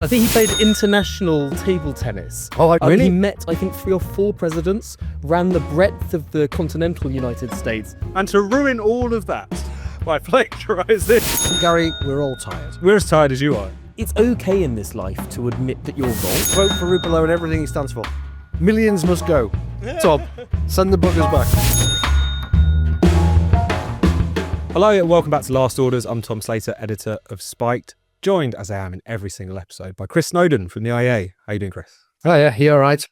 I think he played international table tennis. Oh, really? He met, I think, 3 or 4 presidents, ran the breadth of the continental United States. And to ruin all of that by plagiarise this. Gary, we're all tired. We're as tired as you are. It's okay in this life to admit that you're wrong. Vote for Rupolo and everything he stands for. Millions must go. Tom, send the buggers back. Hello and welcome back to Last Orders. I'm Tom Slater, editor of Spiked, joined as I am in every single episode by Chris Snowdon from the IEA. How you doing, Chris? Oh yeah, you all right?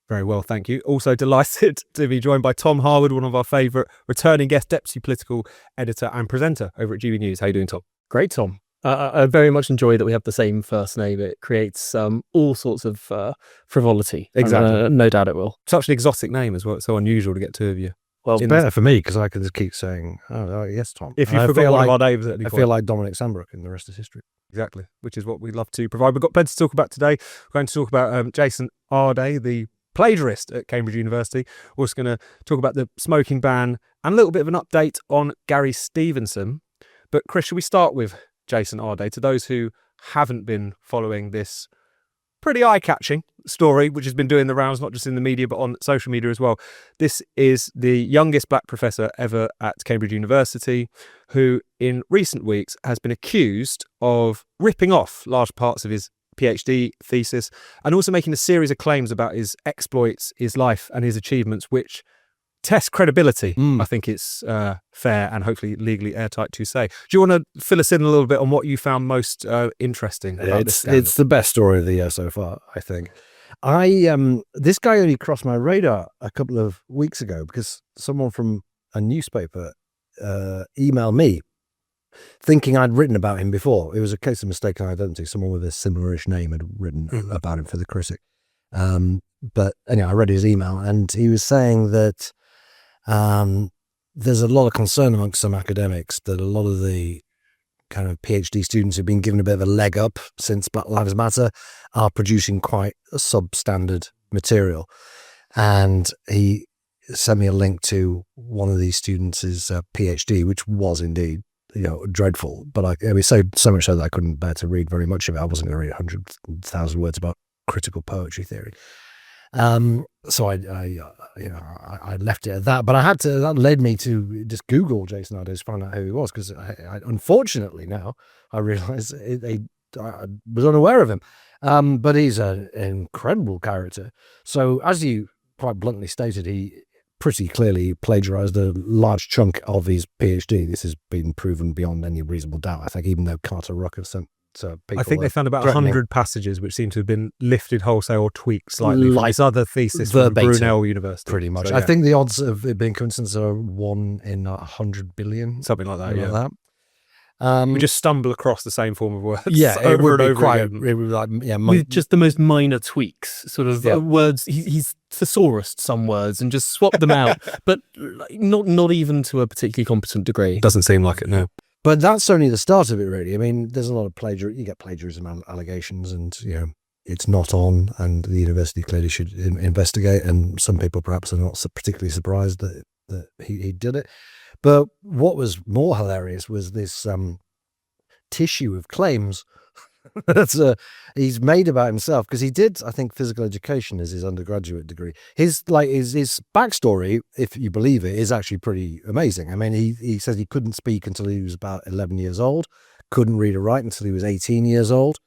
Very well, thank you. Also delighted to be joined by Tom Harwood, one of our favourite returning guest deputy political editor and presenter over at GB News. How you doing, Tom? Great, Tom. I very much enjoy that we have the same first name. It creates all sorts of frivolity. Exactly. No doubt it will. Such an exotic name as well. It's so unusual to get two of you. Well, It's better for me because I can just keep saying, oh yes, Tom. If you And I forgot feel one like, of our names at any I point. feel like Dominic Sandbrook and the rest is history. Exactly, which is what we love to provide. We've got plenty to talk about today. We're going to talk about Jason Arday, the plagiarist at Cambridge University. We're also going to talk about the smoking ban and a little bit of an update on Gary Stevenson. But Chris, should we start with Jason Arday? To those who haven't been following this pretty eye-catching story, which has been doing the rounds, not just in the media, but on social media as well. This is the youngest black professor ever at Cambridge University, who in recent weeks has been accused of ripping off large parts of his PhD thesis and also making a series of claims about his exploits, his life and his achievements, which test credibility. I think it's fair and hopefully legally airtight to say. Do you want to fill us in a little bit on what you found most interesting about this scandal? It's the best story of the year so far, I think. This guy only crossed my radar a couple of weeks ago because someone from a newspaper emailed me thinking I'd written about him before. It was a case of mistaken identity. Someone with a similar-ish name had written about him for the Critic. But anyway, I read his email and he was saying that there's a lot of concern amongst some academics that a lot of the kind of PhD students who've been given a bit of a leg up since Black Lives Matter are producing quite substandard material. And he sent me a link to one of these students' PhD, which was indeed, dreadful. But it was so much so that I couldn't bear to read very much of it. I wasn't going to read 100,000 words about critical poetry theory. So I left it at that, but that led me to just Google Jason Arday to find out who he was, because I unfortunately now I realize I was unaware of him. But he's an incredible character. So as you quite bluntly stated, he pretty clearly plagiarized a large chunk of his PhD. This has been proven beyond any reasonable doubt, I think, even though Carter Ruck have sent people. I think they found about threatening 100 passages which seem to have been lifted wholesale or tweaked slightly from this other thesis verbatim, from Brunel University. pretty much. So, I yeah. think the odds of it being coincidence are 1 in 100 billion. Something like that, something yeah. like that. We just stumble across the same form of words Yeah, it over would and be over quite. again. It would like with just the most minor tweaks, sort of Yeah. words. He's thesaurused some words and just swapped them out, but not even to a particularly competent degree. Doesn't seem like it, no. But that's only the start of it, really. I mean, there's a lot of plagiarism. You get plagiarism allegations, and it's not on, and the university clearly should investigate. And some people perhaps are not particularly surprised that he did it. But what was more hilarious was this tissue of claims that's he's made about himself, because he did, I think, physical education as his undergraduate degree. His backstory, if you believe it, is actually pretty amazing. I mean, he says he couldn't speak until he was about 11 years old, couldn't read or write until he was 18 years old.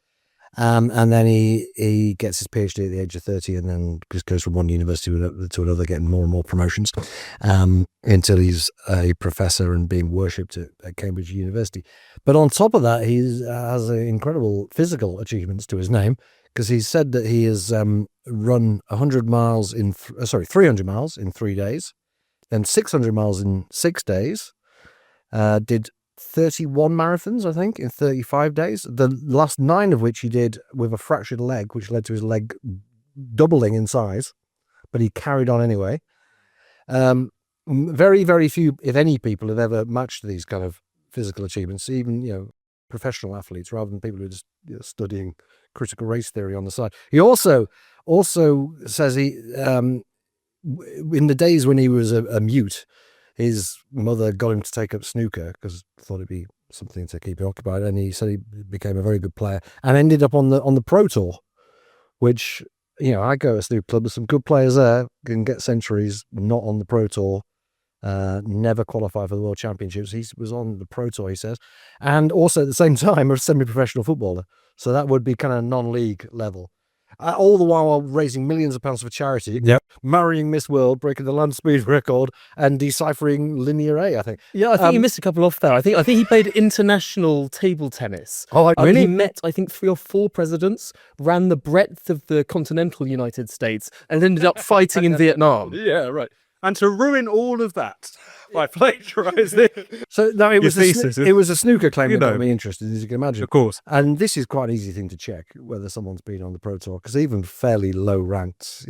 And then he gets his PhD at the age of 30, and then just goes from one university to another, getting more and more promotions, until he's a professor and being worshipped at Cambridge University. But on top of that, he has incredible physical achievements to his name, because he said that he has run 300 miles in 3 days, then 600 miles in 6 days, did 31 marathons, I think, in 35 days. The last 9 of which he did with a fractured leg, which led to his leg doubling in size, but he carried on anyway. Very, very few, if any, people have ever matched these kind of physical achievements, even, professional athletes, rather than people who are just studying critical race theory on the side. He also says in the days when he was a mute, his mother got him to take up snooker because thought it'd be something to keep him occupied. And he said he became a very good player and ended up on the Pro Tour, which, I go to a snooker club. There's some good players there, can get centuries, not on the Pro Tour. Never qualified for the World Championships. He was on the Pro Tour, he says, and also at the same time a semi-professional footballer. So that would be kind of non-league level. All the while raising millions of pounds for charity, marrying Miss World, breaking the land speed record, and deciphering Linear A, I think. Yeah, I think you missed a couple off there. I think he played international table tennis. Oh, really? He met, I think, 3 or 4 presidents, ran the breadth of the continental United States, and ended up fighting in Vietnam. Yeah, right. And to ruin all of that by plagiarising. So no, it was a snooker claim that got know. me interested, as you can imagine. Of course. And this is quite an easy thing to check, whether someone's been on the Pro Tour, because even fairly low ranked,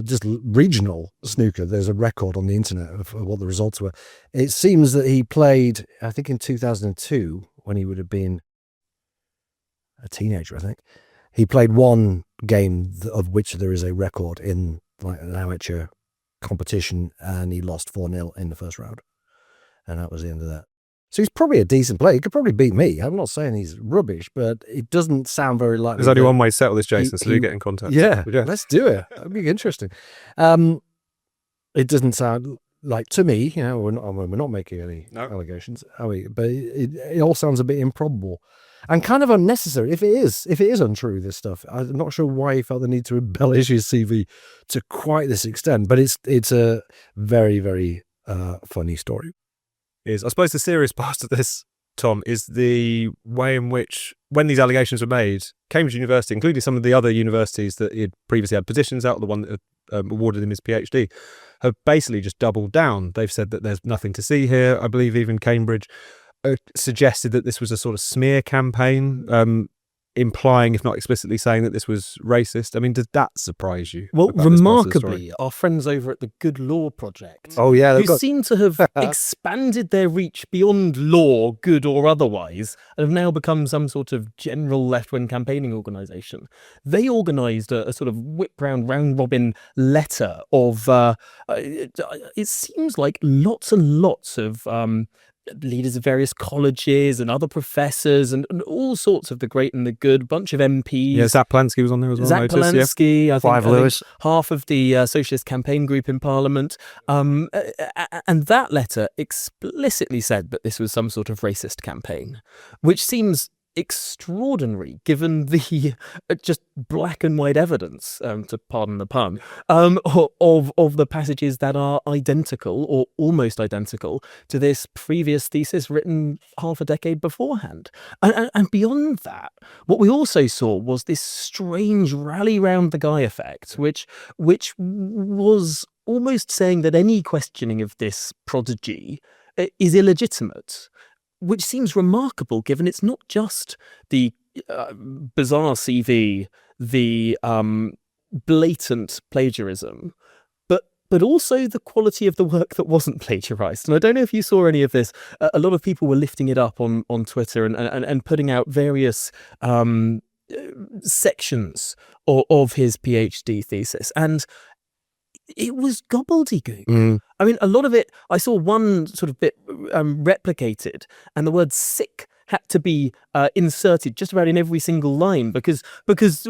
just regional snooker, there's a record on the internet of what the results were. It seems that he played, I think in 2002, when he would have been a teenager, I think, he played one game of which there is a record in like an amateur competition, and he lost 4-0 in the first round, and that was the end of that. So he's probably a decent player. He could probably beat me. I'm not saying he's rubbish, but it doesn't sound very likely. There's only one way to settle this, Jason, so do get in contact. Yeah, let's do it. That'd be interesting. It doesn't sound like, to me, we're not making any allegations, are we? But it all sounds a bit improbable and kind of unnecessary. If it is untrue, this stuff, I'm not sure why he felt the need to embellish his CV to quite this extent. But it's a very, very funny story. I suppose the serious part of this, Tom, is the way in which, when these allegations were made, Cambridge University, including some of the other universities that he had previously had positions out, the one that awarded him his PhD, have basically just doubled down. They've said that there's nothing to see here. I believe even Cambridge suggested that this was a sort of smear campaign, implying, if not explicitly saying, that this was racist. I mean, does that surprise you? Well, remarkably, our friends over at the Good Law Project, who seem to have expanded their reach beyond law, good or otherwise, and have now become some sort of general left-wing campaigning organisation. They organised a sort of whip-round, round-robin letter of, it seems like lots and lots of leaders of various colleges and other professors and all sorts of the great and the good, bunch of MPs. Yeah, Zach Polansky was on there as well. Zach Polansky, I think half of the Socialist Campaign Group in Parliament. And that letter explicitly said that this was some sort of racist campaign, which seems extraordinary given the just black and white evidence, to pardon the pun, of the passages that are identical or almost identical to this previous thesis written half a decade beforehand. And beyond that, what we also saw was this strange rally round the guy effect, which was almost saying that any questioning of this prodigy is illegitimate, which seems remarkable given it's not just the bizarre CV, the blatant plagiarism, but also the quality of the work that wasn't plagiarized. And I don't know if you saw any of this. A lot of people were lifting it up on Twitter and putting out various sections of his PhD thesis. And it was gobbledygook. I mean, a lot of it, I saw one sort of bit replicated, and the word sick had to be inserted just about in every single line because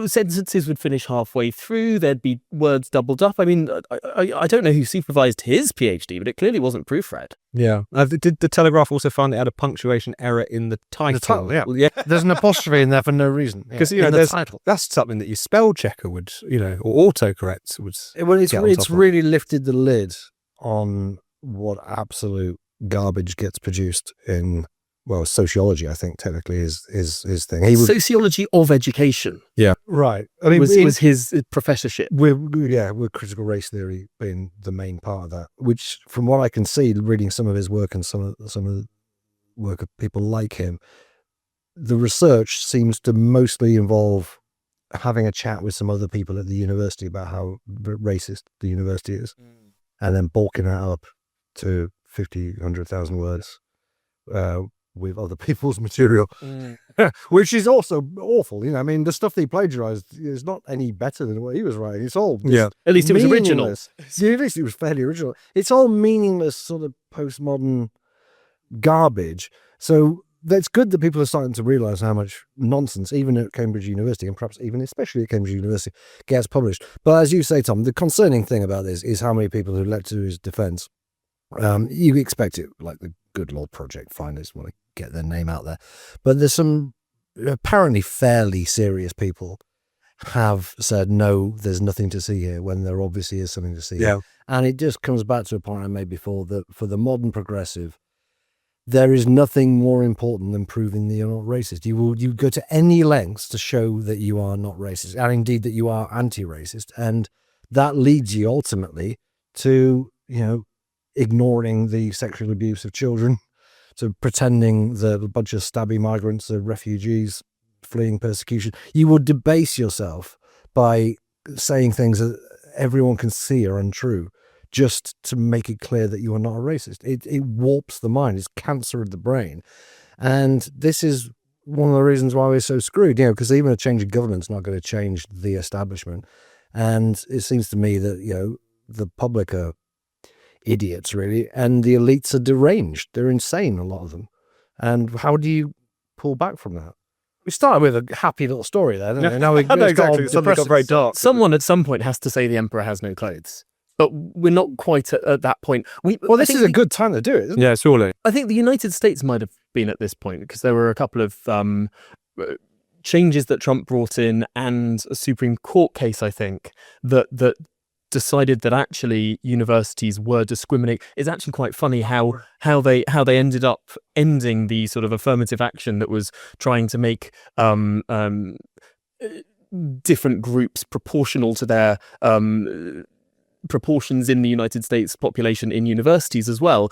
sentences would finish halfway through, there'd be words doubled up. I mean, I don't know who supervised his PhD, but it clearly wasn't proofread. Yeah. Did the Telegraph also find it had a punctuation error in the title? Yeah. There's an apostrophe in there for no reason. Because that's something that your spell checker would, or autocorrect would. Well, it's really lifted the lid on what absolute garbage gets produced in, well, sociology, I think technically is his thing. Sociology of education. Yeah, right. I mean, was his professorship. With critical race theory being the main part of that. Which, from what I can see, reading some of his work and some of the work of people like him, the research seems to mostly involve having a chat with some other people at the university about how racist the university is, and then bulking that up to 50, 100,000 words. With other people's material, which is also awful. I mean, the stuff that he plagiarized is not any better than what he was writing. It's all at least it was original. Yeah, at least it was fairly original. It's all meaningless, sort of postmodern garbage. So that's good that people are starting to realise how much nonsense, even at Cambridge University, and perhaps even especially at Cambridge University, gets published. But as you say, Tom, the concerning thing about this is how many people who leapt to his defence. You expect it, like the Good Lord Project, fine, they just want to get their name out there. But there's some apparently fairly serious people have said, no, there's nothing to see here, when there obviously is something to see here. And it just comes back to a point I made before, that for the modern progressive, there is nothing more important than proving that you're not racist. You go to any lengths to show that you are not racist, and indeed that you are anti-racist, and that leads you ultimately to, ignoring the sexual abuse of children, to pretending that a bunch of stabby migrants are refugees fleeing persecution. You will debase yourself by saying things that everyone can see are untrue, just to make it clear that you are not a racist. It warps the mind. It's cancer of the brain. And this is one of the reasons why we're so screwed, because even a change of government's not going to change the establishment. And it seems to me that, the public are idiots, really, and the elites are deranged. They're insane, a lot of them. And how do you pull back from that? We started with a happy little story there, didn't we? Now Suddenly got very dark. Someone at some point has to say the emperor has no clothes. But we're not quite at that point. This is a good time to do it, isn't it? Yeah, surely. I think the United States might have been at this point, because there were a couple of changes that Trump brought in, and a Supreme Court case, I think, that decided that actually universities were discriminating. It's actually quite funny how they ended up ending the sort of affirmative action that was trying to make different groups proportional to their proportions in the United States population in universities as well.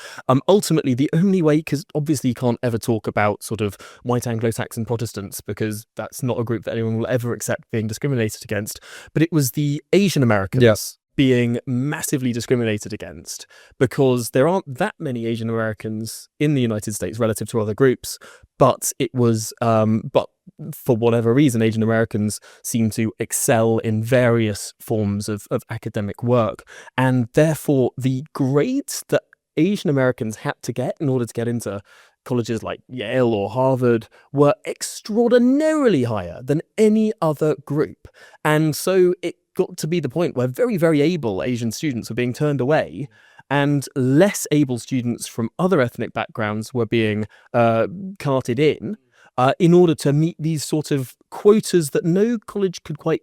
Ultimately, the only way, because obviously you can't ever talk about sort of white Anglo-Saxon Protestants, because that's not a group that anyone will ever accept being discriminated against, but it was the Asian Americans being massively discriminated against, because there aren't that many Asian Americans in the United States relative to other groups, but it was but for whatever reason, Asian Americans seem to excel in various forms of academic work, and therefore the grades that Asian Americans had to get in order to get into colleges like Yale or Harvard were extraordinarily higher than any other group. And so it got to be the point where very, very able Asian students were being turned away, and less able students from other ethnic backgrounds were being carted in order to meet these sort of quotas that no college could quite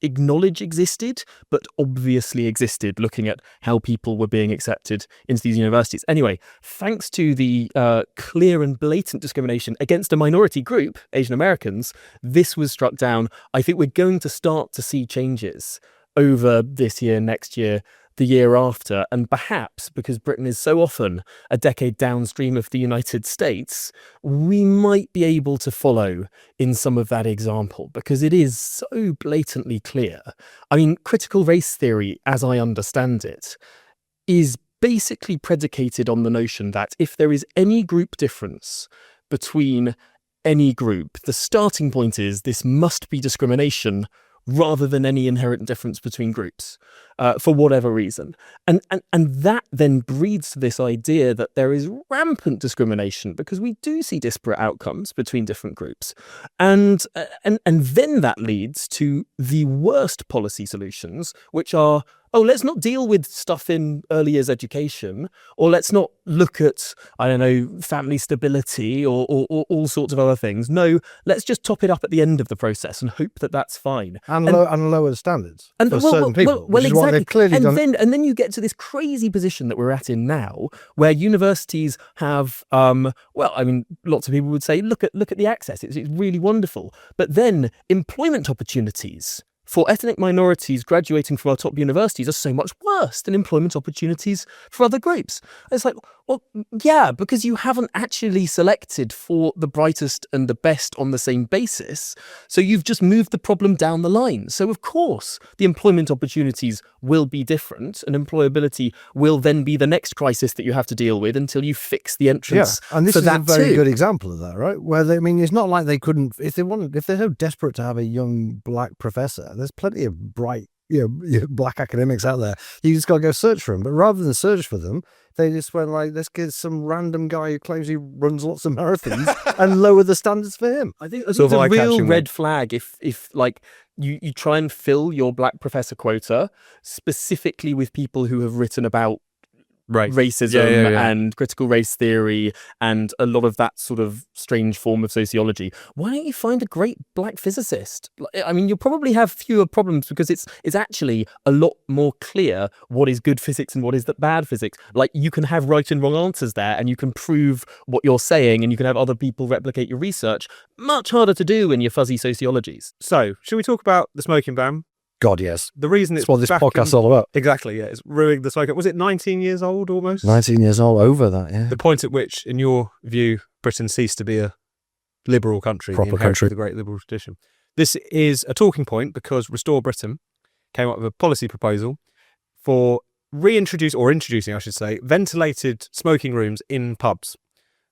acknowledge existed, but obviously existed, looking at how people were being accepted into these universities. Anyway, thanks to the clear and blatant discrimination against a minority group, Asian Americans, this was struck down. I think we're going to start to see changes over this year, next year, the year after, and perhaps because Britain is so often a decade downstream of the United States, we might be able to follow in some of that example, because it is so blatantly clear. I mean, critical race theory, as I understand it, is basically predicated on the notion that if there is any group difference between any group, the starting point is this must be discrimination rather than any inherent difference between groups, for whatever reason. And that then breeds this idea that there is rampant discrimination, because we do see disparate outcomes between different groups. And then that leads to the worst policy solutions, which are, let's not deal with stuff in early years education, or let's not look at, family stability or all sorts of other things. No, let's just top it up at the end of the process and hope that that's fine. And lower the standards for certain people, which is exactly. what they've clearly done. And then you get to this crazy position that we're at in now, where universities have, lots of people would say, look at the access, it's really wonderful. But then employment opportunities for ethnic minorities graduating from our top universities are so much worse than employment opportunities for other groups. It's like, well, yeah, because you haven't actually selected for the brightest and the best on the same basis. So you've just moved the problem down the line. So of course, the employment opportunities will be different, and employability will then be the next crisis that you have to deal with until you fix the entrance. Yeah, and this is a very good example of that, right? Where it's not like they couldn't, if they're so desperate to have a young black professor, there's plenty of bright, black academics out there. You just got to go search for them. But rather than search for them, they just went like, let's get some random guy who claims he runs lots of marathons and lower the standards for him. I think it's a real red flag if like you try and fill your black professor quota specifically with people who have written about racism and critical race theory and a lot of that sort of strange form of sociology. Why don't you find a great black physicist? I mean, you'll probably have fewer problems because it's actually a lot more clear what is good physics and what is bad physics. Like, you can have right and wrong answers there, and you can prove what you're saying, and you can have other people replicate your research. Much harder to do in your fuzzy sociologies. So, should we talk about the smoking ban? God, yes. The reason it's what this podcast's all about. Exactly, yeah. It's ruining the smoking. Was it 19 years old almost? 19 years old, over that, yeah. The point at which, in your view, Britain ceased to be a liberal country. Proper country. The great liberal tradition. This is a talking point because Restore Britain came up with a policy proposal for introducing, I should say, ventilated smoking rooms in pubs.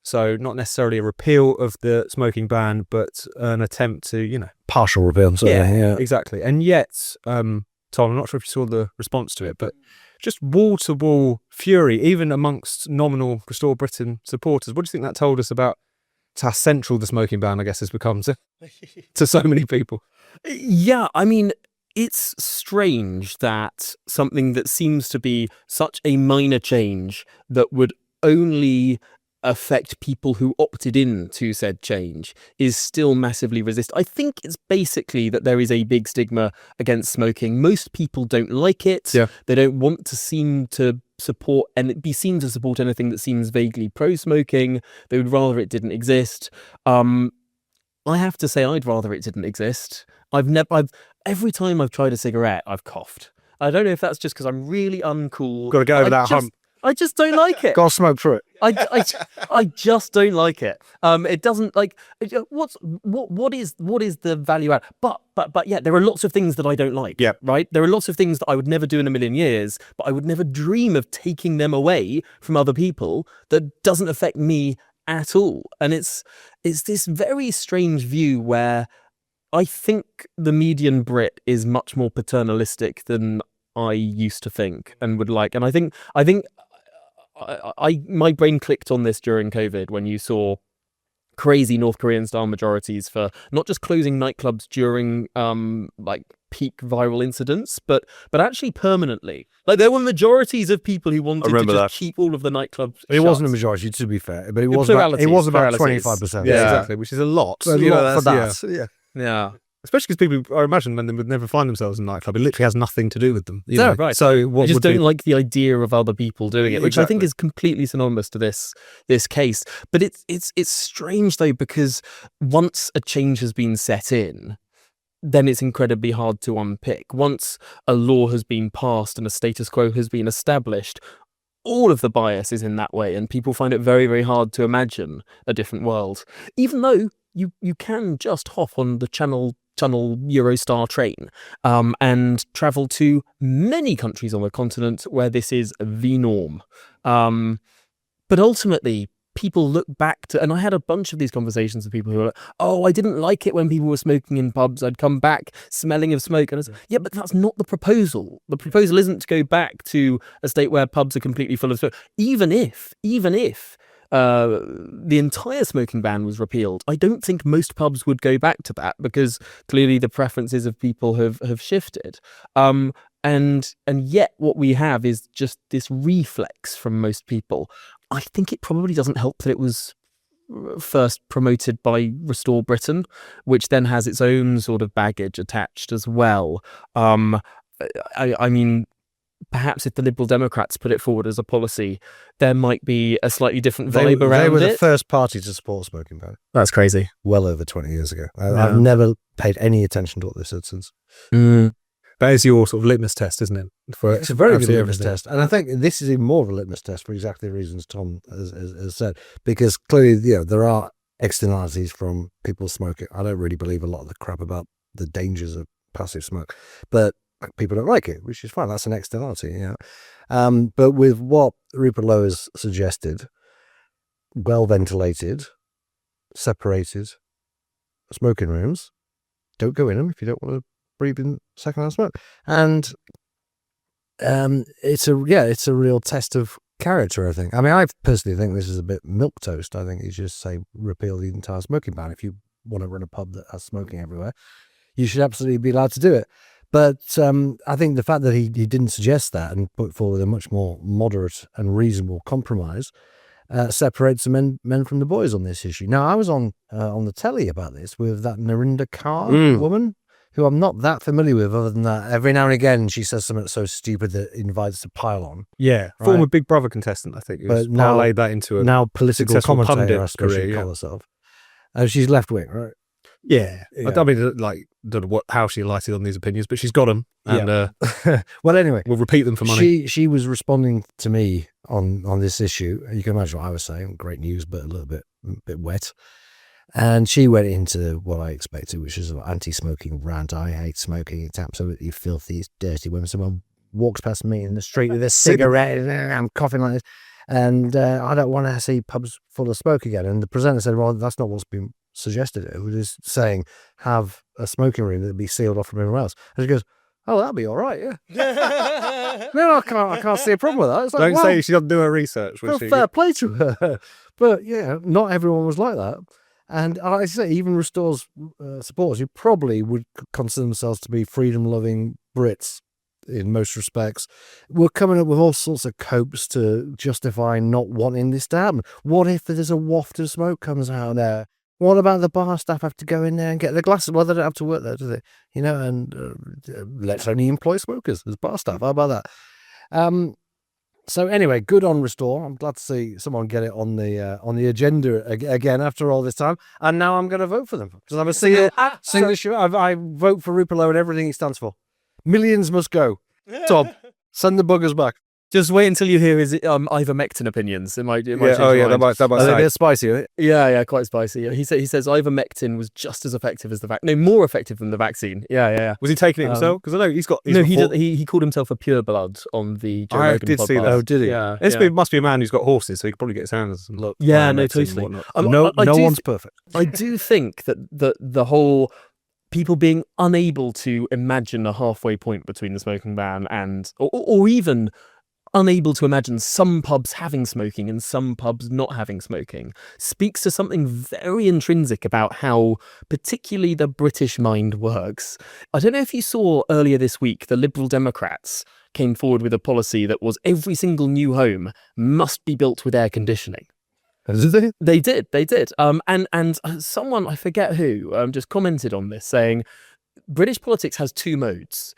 So not necessarily a repeal of the smoking ban, but an attempt to, partial repeal. Yeah, exactly. And yet, Tom, I'm not sure if you saw the response to it, but just wall-to-wall fury, even amongst nominal Restore Britain supporters. What do you think that told us about how central the smoking ban, I guess, has become to so many people? Yeah, I mean, it's strange that something that seems to be such a minor change that would only affect people who opted in to said change is still massively resisted. I think it's basically that there is a big stigma against smoking. Most people don't like it. Yeah. They don't want to seem to support and be seen to support anything that seems vaguely pro-smoking. They would rather it didn't exist. I have to say, I'd rather it didn't exist. Every time I've tried a cigarette, I've coughed. I don't know if that's just because I'm really uncool. Got to get over that hump. I just don't like it. Got to smoke through it. I just don't like it. It doesn't like what is the value add? But yeah, there are lots of things that I don't like. Yeah. Right. There are lots of things that I would never do in a million years, but I would never dream of taking them away from other people. That doesn't affect me at all. And it's this very strange view where I think the median Brit is much more paternalistic than I used to think and would like. And I think my brain clicked on this during COVID when you saw crazy North Korean style majorities for not just closing nightclubs during like peak viral incidents, but actually permanently. Like, there were majorities of people who wanted to just keep all of the nightclubs shut. It wasn't a majority, to be fair, but it was about 25%. Yeah, exactly, which is a lot. For that. Yeah. Especially because people, I imagine, when they would never find themselves in a nightclub, it literally has nothing to do with them. Right. So I just don't like the idea of other people doing it, which I think is completely synonymous to this case. But it's strange though, because once a change has been set in, then it's incredibly hard to unpick. Once a law has been passed and a status quo has been established, all of the bias is in that way, and people find it very, very hard to imagine a different world, even though you can just hop on the Channel Eurostar train and travel to many countries on the continent where this is the norm. But ultimately, people look back to, and I had a bunch of these conversations with people who were like, oh, I didn't like it when people were smoking in pubs. I'd come back smelling of smoke. And I said, yeah, but that's not the proposal. The proposal isn't to go back to a state where pubs are completely full of smoke. Even if the entire smoking ban was repealed, I don't think most pubs would go back to that, because clearly the preferences of people have shifted. And yet what we have is just this reflex from most people. I think it probably doesn't help that it was first promoted by Restore Britain, which then has its own sort of baggage attached as well. I mean, perhaps if the Liberal Democrats put it forward as a policy, there might be a slightly different vibe around it. They were the first party to support smoking ban. That's crazy. Well over 20 years ago. I've never paid any attention to what they said since. That is your sort of litmus test, isn't it? It's a very good litmus test. And I think this is even more of a litmus test for exactly the reasons Tom has said. Because clearly, there are externalities from people smoking. I don't really believe a lot of the crap about the dangers of passive smoke. But people don't like it, which is fine. That's an externality, but with what Rupert Lowe has suggested, well ventilated, separated smoking rooms, don't go in them if you don't want to breathing secondhand smoke. And it's a real test of character, I think. I mean, I personally think this is a bit milquetoast. I think you should just say repeal the entire smoking ban. If you want to run a pub that has smoking everywhere, you should absolutely be allowed to do it. But I think the fact that he didn't suggest that and put forward a much more moderate and reasonable compromise separates the men from the boys on this issue. Now, I was on the telly about this with that Narinder Kaur woman, who I'm not that familiar with, other than that every now and again she says something so stupid that invites a pile on. Yeah, right? Former Big Brother contestant, I think. But now parlayed that into a now political commentator, I suppose career, she'd call herself. She's left wing, right? Yeah. I mean, like, don't know how she lighted on these opinions, but she's got them, and well, anyway, we'll repeat them for money. She was responding to me on this issue. You can imagine what I was saying. Great news, but a little bit wet. And she went into what I expected, which is an anti-smoking rant. I hate smoking. It's absolutely filthy. It's dirty. When someone walks past me in the street with a cigarette and I'm coughing like this, and I don't want to see pubs full of smoke again. And the presenter said, well, that's not what's been suggested. It was saying have a smoking room that'd be sealed off from everyone else. And she goes, oh, that'd be all right, yeah. No, I can't see a problem with that. It's like, Don't say she doesn't do her research. Well, fair play to her. But yeah, not everyone was like that. And I say, even Restore's supporters, who probably would consider themselves to be freedom-loving Brits in most respects, were coming up with all sorts of copes to justify not wanting this to happen. What if there's a waft of smoke comes out there? What about the bar staff have to go in there and get their glasses? Well, they don't have to work there, do they? You know, and let's only employ smokers as bar staff. How about that? So anyway, good on Restore. I'm glad to see someone get it on the agenda again after all this time. And now I'm going to vote for them because I'm a single issue. I vote for Rupert Lowe and everything he stands for. Millions must go. Tom, send the buggers back. Just wait until you hear his ivermectin opinions. It might change your mind. that might A bit spicy, right? Yeah, quite spicy. He says ivermectin was just as effective as the vaccine. No, more effective than the vaccine. Yeah. Was he taking it himself? Because I know he's got. He called himself a pure blood on the Joe Rogan did podcast. see that. Oh, did he? Yeah. Must be a man who's got horses, so he could probably get his hands and look. Yeah, no, totally. No one's perfect. I do think that the whole people being unable to imagine a halfway point between the smoking ban and, or even unable to imagine some pubs having smoking and some pubs not having smoking speaks to something very intrinsic about how particularly the British mind works. I don't know if you saw earlier this week, the Liberal Democrats came forward with a policy that was every single new home must be built with air conditioning. Did they? They did. And someone, I forget who, just commented on this saying, British politics has two modes.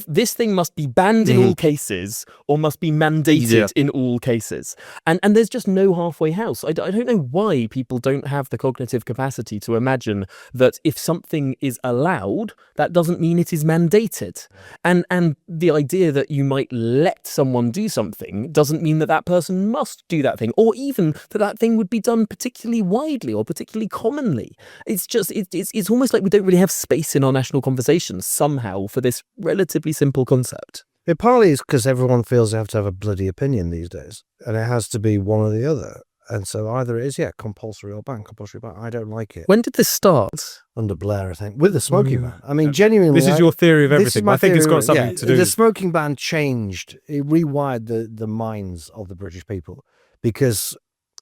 This thing must be banned in all cases or must be mandated in all cases. And there's just no halfway house. I don't know why people don't have the cognitive capacity to imagine that if something is allowed, that doesn't mean it is mandated. And the idea that you might let someone do something doesn't mean that that person must do that thing, or even that thing would be done particularly widely or particularly commonly. It's just, it's almost like we don't really have space in our national conversations somehow for this relatively simple concept. It partly is because everyone feels they have to have a bloody opinion these days, and it has to be one or the other. And so either it is, compulsory or ban. Compulsory ban. I don't like it. When did this start? Under Blair, I think, with the smoking ban. I mean, genuinely, this is your theory of everything. I think it's got something to do. The smoking ban changed. It rewired the minds of the British people because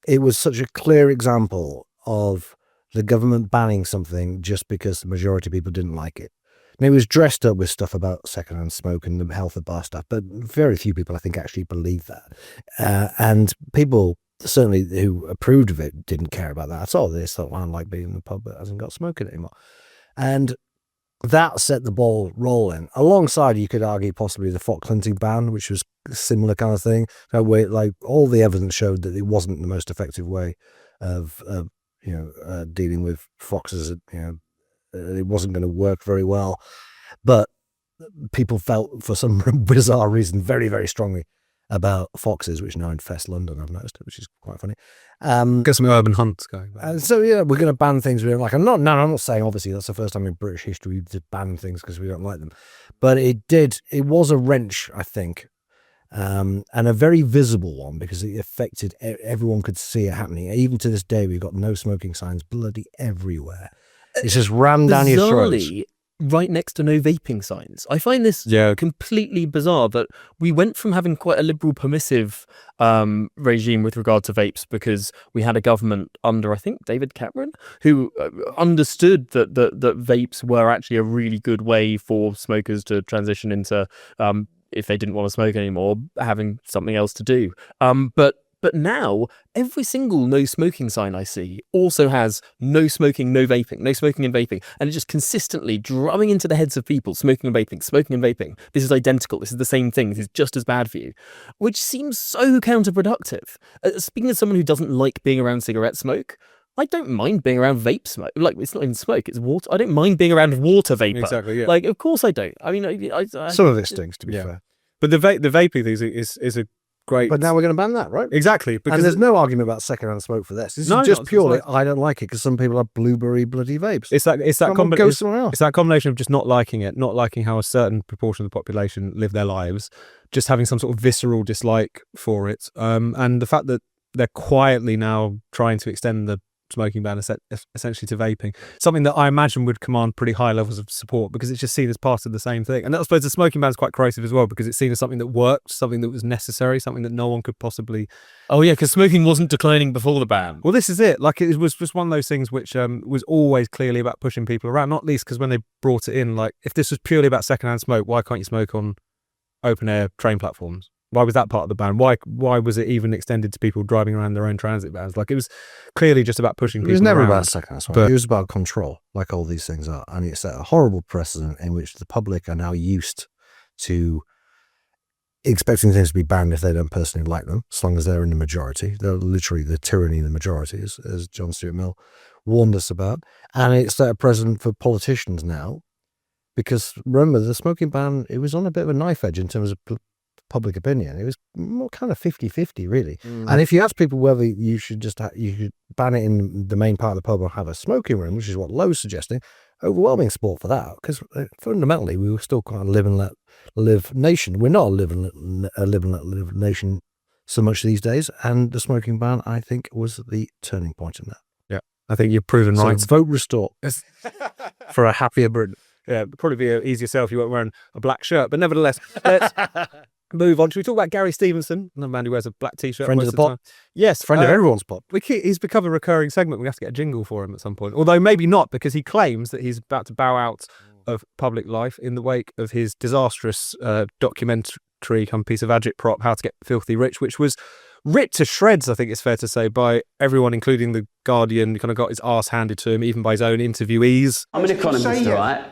it was such a clear example of the government banning something just because the majority of people didn't like it. And it was dressed up with stuff about secondhand smoke and the health of bar staff, but very few people, I think, actually believe that. And people, certainly who approved of it, didn't care about that at all. They just thought, well, I like being in the pub that hasn't got smoke in it anymore. And that set the ball rolling. Alongside, you could argue, possibly the fox hunting ban, which was a similar kind of thing. Where, like, all the evidence showed that it wasn't the most effective way of dealing with foxes. It wasn't going to work very well, but people felt, for some bizarre reason, very, very strongly about foxes, which now infest London, I've noticed, which is quite funny. Get some urban hunts going. So we're going to ban things we don't like. I'm not saying, obviously, that's the first time in British history we did ban things because we don't like them, but it was a wrench, I think, and a very visible one because it affected, everyone could see it happening. Even to this day, we've got no smoking signs bloody everywhere. It's just rammed down your throats. right next to no vaping signs. I find this completely bizarre that we went from having quite a liberal, permissive regime with regard to vapes because we had a government under, I think, David Cameron, who understood that vapes were actually a really good way for smokers to transition into, if they didn't want to smoke anymore, having something else to do. But now, every single no smoking sign I see also has no smoking, no vaping, no smoking and vaping. And it's just consistently drumming into the heads of people, smoking and vaping, smoking and vaping. This is identical. This is the same thing. This is just as bad for you, which seems so counterproductive. Speaking as someone who doesn't like being around cigarette smoke, I don't mind being around vape smoke. Like, it's not even smoke, it's water. I don't mind being around water vapor. Exactly, yeah. Like, of course I don't. I mean, I some of it stinks, to be fair. But the vaping thing is a great... But now we're going to ban that, right? Exactly. Because and there's no argument about secondhand smoke for this. This is just purely, I don't like it because some people have blueberry bloody vapes. It's that combination of just not liking it, not liking how a certain proportion of the population live their lives, just having some sort of visceral dislike for it, and the fact that they're quietly now trying to extend the smoking ban essentially to vaping, something that I imagine would command pretty high levels of support because it's just seen as part of the same thing. And I suppose the smoking ban is quite corrosive as well because it's seen as something that worked, something that was necessary, something that no one could possibly... Oh yeah, because smoking wasn't declining before the ban. Well, this is it. Like, it was just one of those things which was always clearly about pushing people around, not least because when they brought it in, like, if this was purely about secondhand smoke, why can't you smoke on open air train platforms? Why was that part of the ban? Why was it even extended to people driving around their own transit vans? Like, it was clearly just about pushing people around. It was never about secondhand smoke. It was about control, like all these things are. And it set a horrible precedent in which the public are now used to expecting things to be banned if they don't personally like them, as long as they're in the majority. They're literally the tyranny of the majority, as John Stuart Mill warned us about. And it's set a precedent for politicians now, because remember, the smoking ban, it was on a bit of a knife edge in terms of public opinion. It was more kind of 50-50 really. And if you ask people whether you should you should ban it in the main part of the pub or have a smoking room, which is what Lowe's suggesting, overwhelming support for that, because fundamentally we were still kind of live and let live nation. We're not a live and let live nation so much these days, and the smoking ban, I think, was the turning point in that. Yeah, I think you've proven right. So vote Restore for a happier Britain. Yeah, it'd probably be an easier sell if you weren't wearing a black shirt, but nevertheless, let's move on. Should we talk about Gary Stevenson, another man who wears a black t-shirt? Friend of the pod. Yes. Friend of everyone's pod. He's become a recurring segment. We have to get a jingle for him at some point. Although maybe not, because he claims that he's about to bow out of public life in the wake of his disastrous documentary come piece of agitprop, How to Get Filthy Rich, which was ripped to shreds, I think it's fair to say, by everyone, including The Guardian. He kind of got his arse handed to him, even by his own interviewees. I'm an economist, right?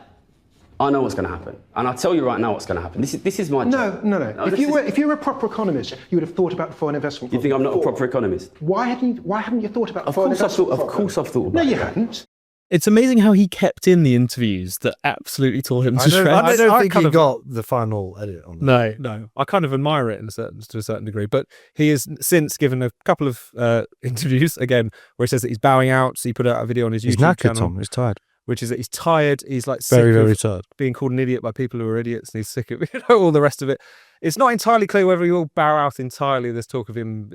I know what's going to happen, and I'll tell you right now what's going to happen. This is my job. No. If you were a proper economist, you would have thought about foreign investment. You think I'm not a proper economist? Why haven't you thought about foreign investment? Of course I've thought about it. No, you hadn't. It's amazing how he kept in the interviews that absolutely tore him to shreds. I don't think he got the final edit on that. No. I kind of admire it to a certain degree, but he has since given a couple of interviews, again, where he says that he's bowing out. So he put out a video on his YouTube channel. He's knackered, Tom. He's tired. Which is that he's tired. He's like sick very of tired, being called an idiot by people who are idiots, and he's sick of all the rest of it. It's not entirely clear whether he will bow out entirely. There's talk of him,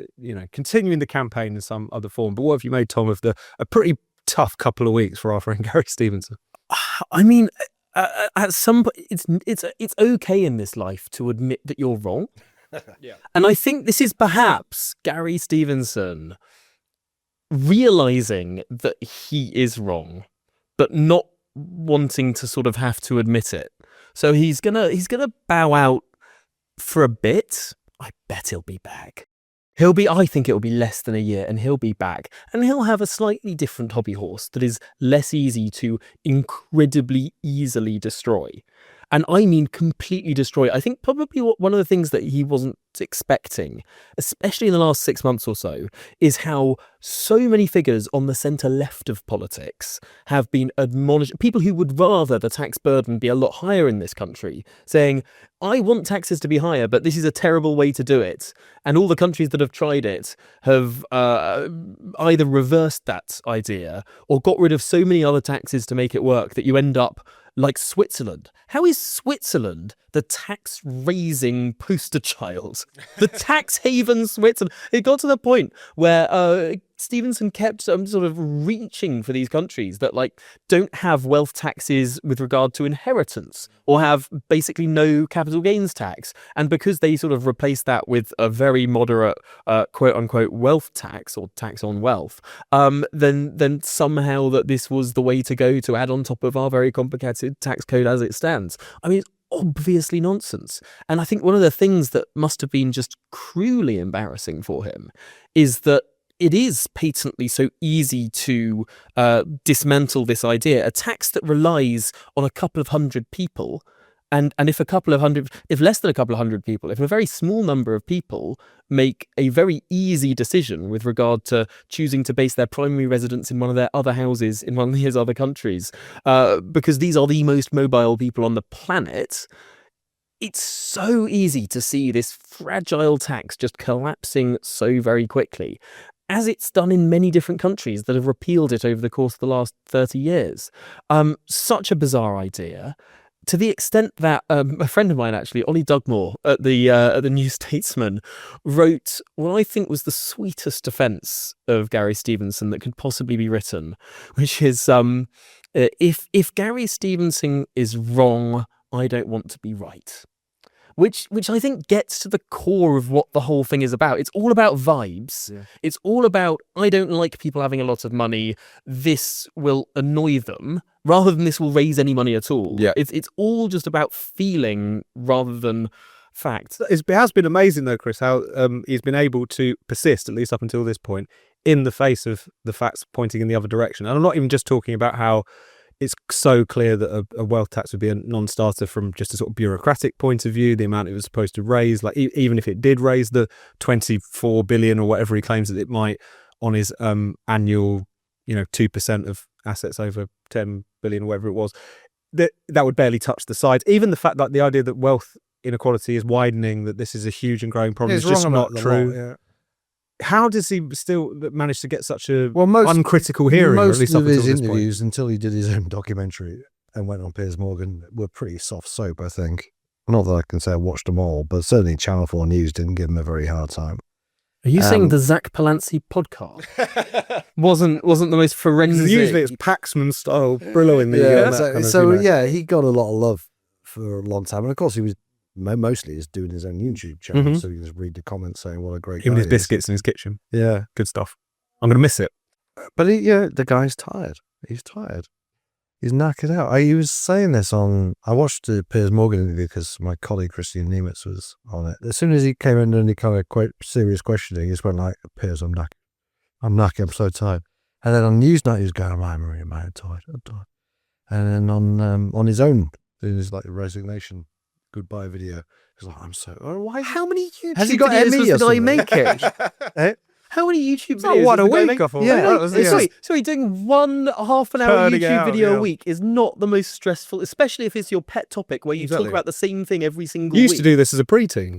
continuing the campaign in some other form. But what have you made, Tom, of a pretty tough couple of weeks for our friend Gary Stevenson? I mean, at some point, it's okay in this life to admit that you're wrong. Yeah. And I think this is perhaps Gary Stevenson realizing that he is wrong, but not wanting to sort of have to admit it. So he's gonna bow out for a bit. I bet he'll be back. I think it'll be less than a year, and he'll be back. And he'll have a slightly different hobby horse that is less easy to incredibly easily destroy. And I mean completely destroy. I think probably one of the things that he wasn't expecting, especially in the last 6 months or so, is how so many figures on the centre left of politics have been admonished, people who would rather the tax burden be a lot higher in this country, saying, I want taxes to be higher, but this is a terrible way to do it. And all the countries that have tried it have either reversed that idea or got rid of so many other taxes to make it work that you end up like Switzerland. How is Switzerland the tax-raising poster child? The tax haven Switzerland. It got to the point where Stevenson kept sort of reaching for these countries that like don't have wealth taxes with regard to inheritance or have basically no capital gains tax. And because they sort of replaced that with a very moderate quote unquote wealth tax or tax on wealth, then somehow that this was the way to go to add on top of our very complicated tax code as it stands. I mean, it's obviously nonsense. And I think one of the things that must have been just cruelly embarrassing for him is that it is patently so easy to dismantle this idea. A tax that relies on a couple of hundred people, and if less than a couple of hundred people, if a very small number of people make a very easy decision with regard to choosing to base their primary residence in one of their other houses in one of his other countries, because these are the most mobile people on the planet, it's so easy to see this fragile tax just collapsing so very quickly, as it's done in many different countries that have repealed it over the course of the last 30 years. Such a bizarre idea, to the extent that a friend of mine, actually, Ollie Dugmore at the New Statesman, wrote what I think was the sweetest defence of Gary Stevenson that could possibly be written, which is, if Gary Stevenson is wrong, I don't want to be right. Which I think gets to the core of what the whole thing is about. It's all about vibes. Yeah. It's all about, I don't like people having a lot of money. This will annoy them, rather than this will raise any money at all. Yeah. It's all just about feeling rather than fact. It has been amazing, though, Chris, how he's been able to persist, at least up until this point, in the face of the facts pointing in the other direction. And I'm not even just talking about how it's so clear that a wealth tax would be a non-starter from just a sort of bureaucratic point of view, the amount it was supposed to raise, like even if it did raise the 24 billion or whatever he claims that it might on his annual, 2% of assets over 10 billion or whatever it was, that would barely touch the sides. Even the fact that the idea that wealth inequality is widening, that this is a huge and growing problem, is just not true. Yeah. How does he still manage to get such a uncritical hearing? Most of his interviews, until he did his own documentary and went on Piers Morgan, were pretty soft soap, I think. Not that I can say I watched them all, but certainly Channel 4 News didn't give him a very hard time. Are you saying the Zach Palazzi podcast wasn't the most forensic? Usually it's Paxman style, Brillo in the he got a lot of love for a long time, and of course he was mostly is doing his own YouTube channel, so you can just read the comments saying what a great guy. Even his biscuits in his kitchen. Yeah, good stuff. I'm gonna miss it. But the guy's tired. He's tired. He's knackered out. He was saying this on. I watched the Piers Morgan interview because my colleague Christian Niemitz was on it. As soon as he came in and he kind of quite serious questioning, he just went like, "Piers, I'm knackered. I'm so tired." And then on Newsnight, he was going, I'm tired. And then on his own, in his like resignation goodbye video, he's like, I'm so. Why? How many YouTube has he got videos Emmy was the guy making? How many YouTube videos? Not one a week. Sorry, doing one half-an-hour YouTube video a week is not the most stressful, especially if it's your pet topic where you talk about the same thing every single week. You used to do this as a preteen,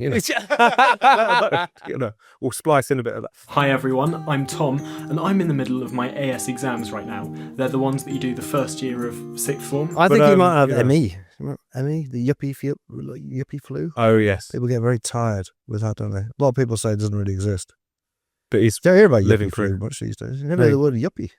We'll splice in a bit of that. Hi everyone, I'm Tom, and I'm in the middle of my AS exams right now. They're the ones that you do the first year of sixth form. I think he might have ME. ME, the yuppie flu. Oh yes. People get very tired with that, don't they? A lot of people say it doesn't really exist. But he's don't hear about living yuppie flu much these days. You never heard the word yuppie.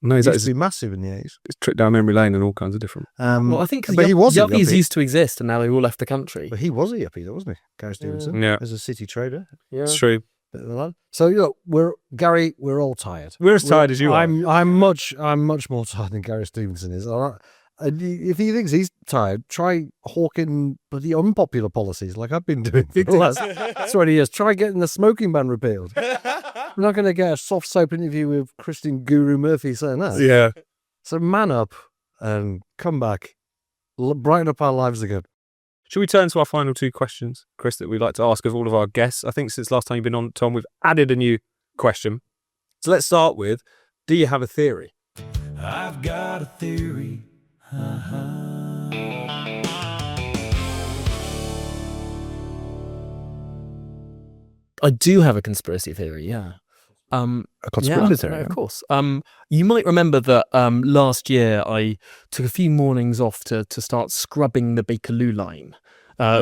No, it used to be massive in the 80s. It's tripped down memory lane and all kinds of different. Well, I think but he was yuppies used to exist and now they all left the country. But he was a yuppie, though, wasn't he? Gary Stevenson. Yeah. As a city trader. Yeah. It's true. So we're all tired. We're as tired as you are. I'm much more tired than Gary Stevenson is. All right. If he thinks he's tired, try hawking bloody unpopular policies like I've been doing for the last 20 years. Try getting the smoking ban repealed. I'm not going to get a soft soap interview with Christian Guru Murphy saying that. Yeah. So man up and come back. Brighten up our lives again. Should we turn to our final two questions, Chris, that we'd like to ask of all of our guests? I think since last time you've been on, Tom, we've added a new question. So let's start with, do you have a theory? I've got a theory. I do have a conspiracy theory, yeah. a conspiracy theory. Of course. You might remember that last year I took a few mornings off to start scrubbing the Bakerloo line,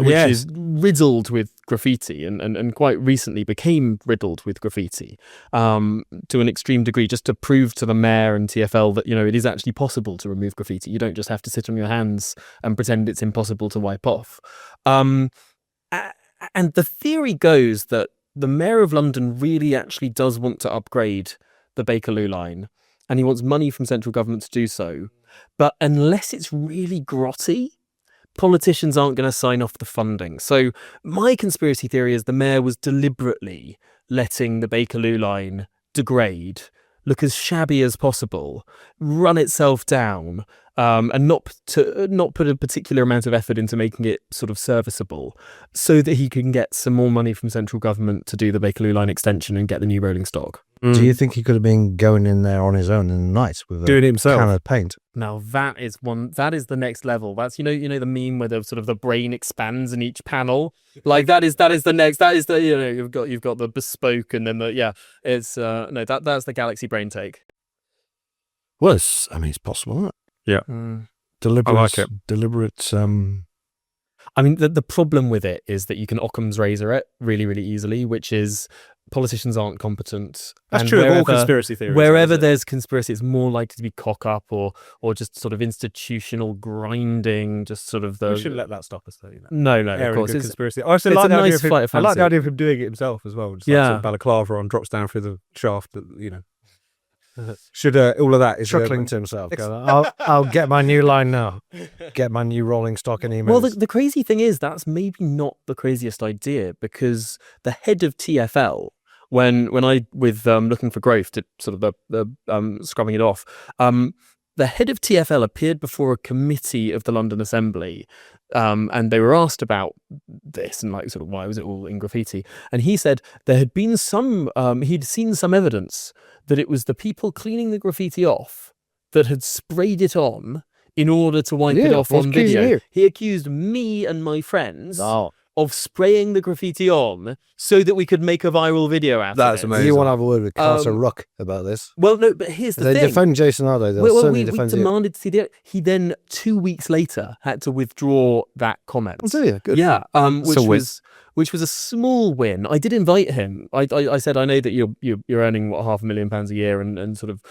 which is riddled with graffiti and quite recently became riddled with graffiti to an extreme degree, just to prove to the mayor and TfL that, it is actually possible to remove graffiti. You don't just have to sit on your hands and pretend it's impossible to wipe off. And the theory goes that the Mayor of London really actually does want to upgrade the Bakerloo line, and he wants money from central government to do so. But unless it's really grotty, politicians aren't going to sign off the funding. So my conspiracy theory is the mayor was deliberately letting the Bakerloo line degrade, look as shabby as possible, run itself down, and not put a particular amount of effort into making it sort of serviceable, so that he can get some more money from central government to do the Bakerloo line extension and get the new rolling stock. Do you think he could have been going in there on his own in the night with doing it a himself? can of paint? Now that is the next level. That's the meme where the brain expands in each panel. Like that's you've got the bespoke, and then that's the Galaxy brain take. Well, it's possible, isn't it? Yeah. Deliberate. I like it. Deliberate. I mean, the problem with it is that you can Occam's razor it really, really easily, which is politicians aren't competent. That's And true of all conspiracy theories. Wherever there's conspiracy, it's more likely to be cock up or just sort of institutional grinding, just sort of the... We shouldn't let that stop us, though. No, of course. It's conspiracy. I also it's like a the idea nice of him, flight of I like the fancy. idea of him doing it himself as well. Just like some balaclava on, drops down through the shaft, Should all of that is Chuckling to himself. I'll get my new line now. Get my new rolling stock and emails. Well, the crazy thing is that's maybe not the craziest idea, because the head of TfL, when I with Looking for Growth did sort of the scrubbing it off, the head of TfL appeared before a committee of the London Assembly, and they were asked about this and sort of why was it all in graffiti, and he said there had been he'd seen some evidence that it was the people cleaning the graffiti off that had sprayed it on in order to wipe it off on video. He accused me and my friends of spraying the graffiti on so that we could make a viral video out of it. That's amazing. You want to have a word with Carter Ruck about this? Well, no, but here's the thing. They defend Jason Arday. They'll certainly defend we demanded to see the... He then, 2 weeks later, had to withdraw that comment. Oh, did you? Good. Yeah, which was a small win. I did invite him. I said, I know that you're earning £500,000 a year, and sort of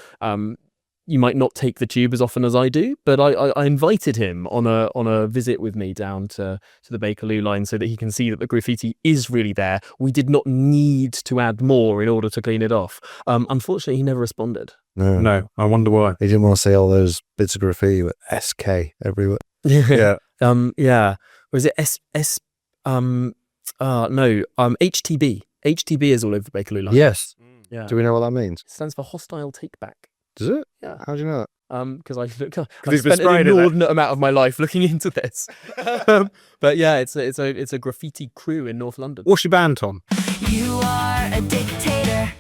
you might not take the tube as often as I do, but I invited him on a visit with me down to the Bakerloo line so that he can see that the graffiti is really there. We did not need to add more in order to clean it off. Unfortunately, he never responded. No, I wonder why. He didn't want to say all those bits of graffiti with SK everywhere. Yeah. Was it HTB. HTB is all over the Bakerloo line. Yes. Yeah. Do we know what that means? It stands for hostile takeback. Does it? Yeah. How do you know that? Because I he's been spent an sprayed in it. inordinate amount of my life looking into this. But yeah, it's a graffiti crew in North London. What's your band, Tom? You are a dictator.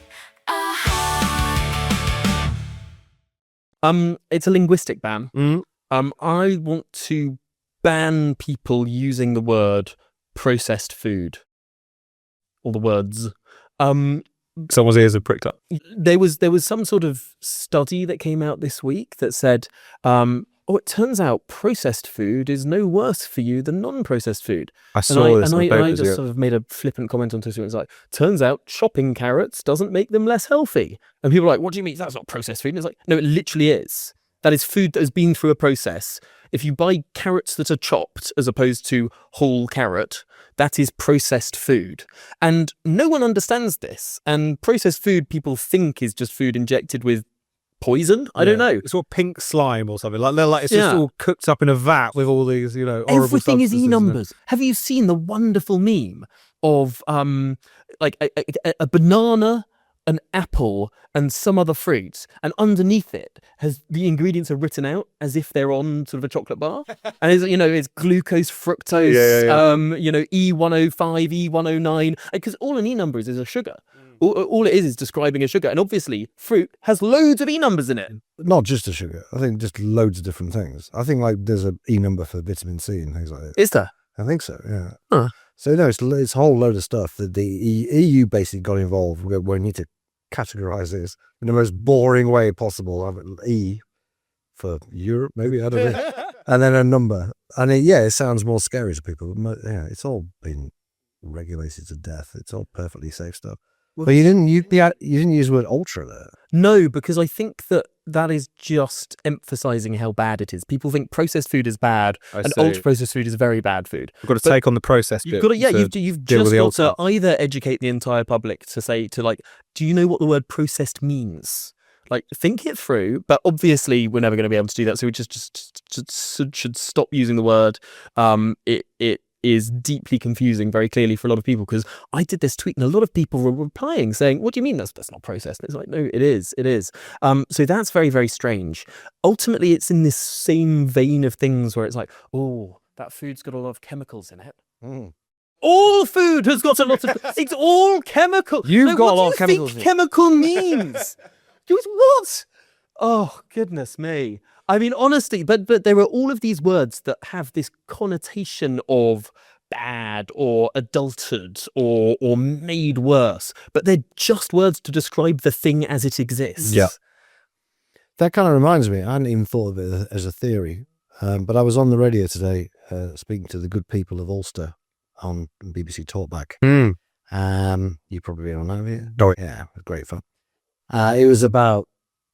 It's a linguistic ban. Mm. I want to ban people using the word processed food, or the words. Someone's ears have pricked up. There was some sort of study that came out this week that said, it turns out processed food is no worse for you than non-processed food. I saw this. And I just sort of made a flippant comment on Twitter. It's like, turns out chopping carrots doesn't make them less healthy. And people are like, what do you mean? That's not processed food. And it's like, no, it literally is. That is food that has been through a process. If you buy carrots that are chopped as opposed to whole carrot, that is processed food. And no one understands this. And processed food people think is just food injected with poison. I don't know. It's all pink slime or something. It's just all cooked up in a vat with all these, horrible Everything is substances, e-numbers. Have you seen the wonderful meme of a banana, an apple, and some other fruit, and underneath it has the ingredients are written out as if they're on sort of a chocolate bar, and it's glucose, fructose, E105, E109, because all an e-number is a sugar. All it is describing a sugar, and obviously fruit has loads of e-numbers in it. Not just a sugar. I think just loads of different things. I think there's an e-number for vitamin C and things like that. Is there? I think so. Yeah. Huh. So no, it's a whole load of stuff that the EU basically got involved. We need to categorize this in the most boring way possible. E for Europe, maybe, I don't know. And then a number. And it sounds more scary to people. But it's all been regulated to death. It's all perfectly safe stuff. But you didn't use the word ultra there. No, because I think that is just emphasizing how bad it is. People think processed food is bad, and ultra processed food is very bad food. We've got to take on the processed bit. You've got to, you've just got to either educate the entire public to say do you know what the word processed means? Like, think it through, but obviously we're never going to be able to do that. So we just should stop using the word. It is deeply confusing very clearly for a lot of people, because I did this tweet and a lot of people were replying saying, what do you mean that's not processed? And it's like, no, it is. So that's very, very strange. Ultimately, it's in this same vein of things where it's like, oh, that food's got a lot of chemicals in it. All food has got a lot of, it's all chemical. You've got a lot of chemicals. What do you think chemical means? What? Oh, goodness me. I mean, honestly, but there are all of these words that have this connotation of bad or adulterated or made worse, but they're just words to describe the thing as it exists. Yeah. That kind of reminds me, I hadn't even thought of it as a theory, but I was on the radio today speaking to the good people of Ulster on BBC Talkback. You probably don't know it. No. Yeah, it was great fun. It was about,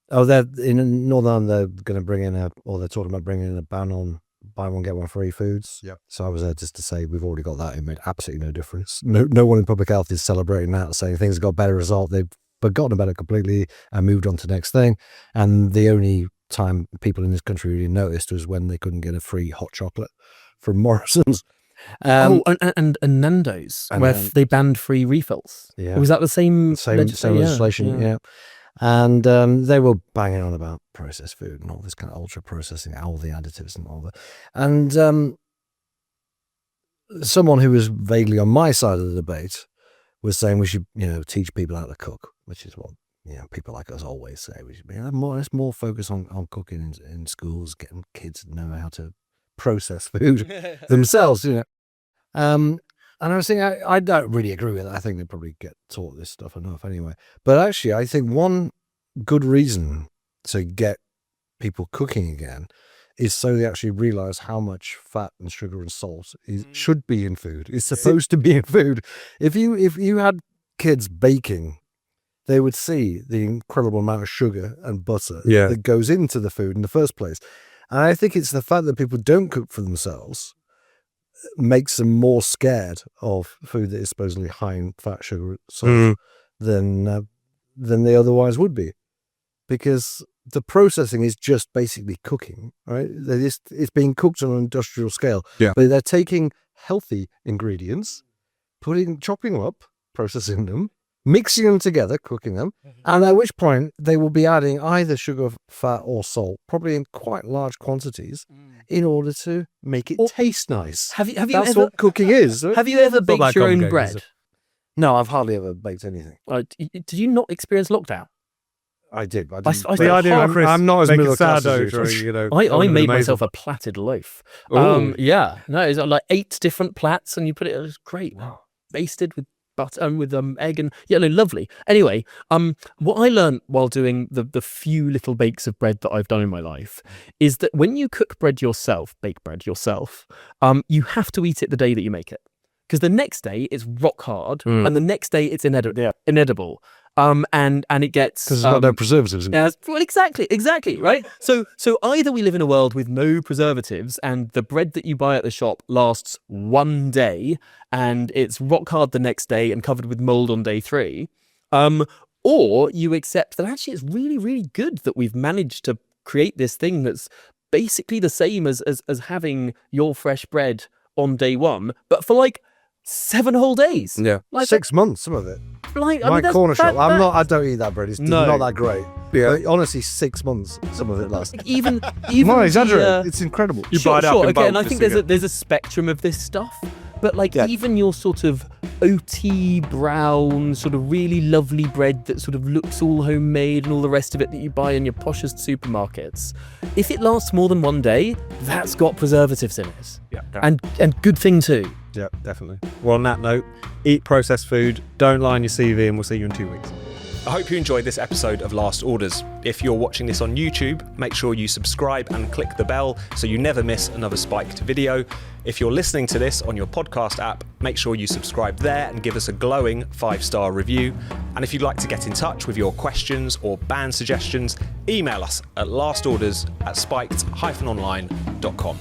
they're in Northern Ireland, they're going to bring in they're talking about bringing in a ban on buy one, get one free foods. Yeah. So I was there just to say, we've already got that. It made absolutely no difference. No one in public health is celebrating that, saying things got better result. They've forgotten about it completely and moved on to the next thing. And the only time people in this country really noticed was when they couldn't get a free hot chocolate from Morrison's. And Nando's, where they banned free refills. Yeah. Was that the same legislation? Yeah. And they were banging on about processed food and all this kind of ultra processing, all the additives and all that. And someone who was vaguely on my side of the debate was saying we should, teach people how to cook, which is what people like us always say. We should be let's more focus on cooking in schools, getting kids to know how to process food themselves. And I was thinking, I don't really agree with it. I think they probably get taught this stuff enough anyway. But actually, I think one good reason to get people cooking again is so they actually realize how much fat and sugar and salt should be in food. It's supposed to be in food. If you had kids baking, they would see the incredible amount of sugar and butter that goes into the food in the first place. And I think it's the fact that people don't cook for themselves makes them more scared of food that is supposedly high in fat, sugar, salt than they otherwise would be, because the processing is just basically cooking, right? It's being cooked on an industrial scale, but they're taking healthy ingredients, chopping them up, processing them, mixing them together, cooking them, and at which point they will be adding either sugar, fat, or salt, probably in quite large quantities, in order to make it taste nice. That's what cooking is. Have you ever baked your own bread? No, I've hardly ever baked anything. Did you not experience lockdown? I did. I'm not as middle class as you. I made myself a platted loaf. It's like 8 different plats, and you put it. It was great. Wow. Basted with butter with egg and lovely. Anyway, what I learned while doing the few little bakes of bread that I've done in my life is that when you cook bread yourself, bake bread yourself, you have to eat it the day that you make it, because the next day it's rock hard, and the next day it's inedible. And it gets because it's got no preservatives in it. Well, exactly, right? So either we live in a world with no preservatives, and the bread that you buy at the shop lasts one day, and it's rock hard the next day and covered with mold on day 3, or you accept that actually it's really, really good that we've managed to create this thing that's basically the same as having your fresh bread on day 1, but for 7 whole days. Yeah, 6 months, some of it. My corner shop. I don't eat that bread. It's not that great. Yeah, honestly, 6 months. Some of it lasts. Even no, exaggerate. It's incredible. You buy it up in bulk, and I think there's a spectrum of this stuff. But even your sort of OT brown, sort of really lovely bread that sort of looks all homemade and all the rest of it that you buy in your poshest supermarkets, if it lasts more than one day, that's got preservatives in it. Yeah, and good thing too. Yeah, definitely. Well, on that note, eat processed food, don't lie on your CV, and we'll see you in 2 weeks. I hope you enjoyed this episode of Last Orders. If you're watching this on YouTube, make sure you subscribe and click the bell so you never miss another Spiked video. If you're listening to this on your podcast app, make sure you subscribe there and give us a glowing 5-star review. And if you'd like to get in touch with your questions or band suggestions, email us at lastorders@spiked-online.com.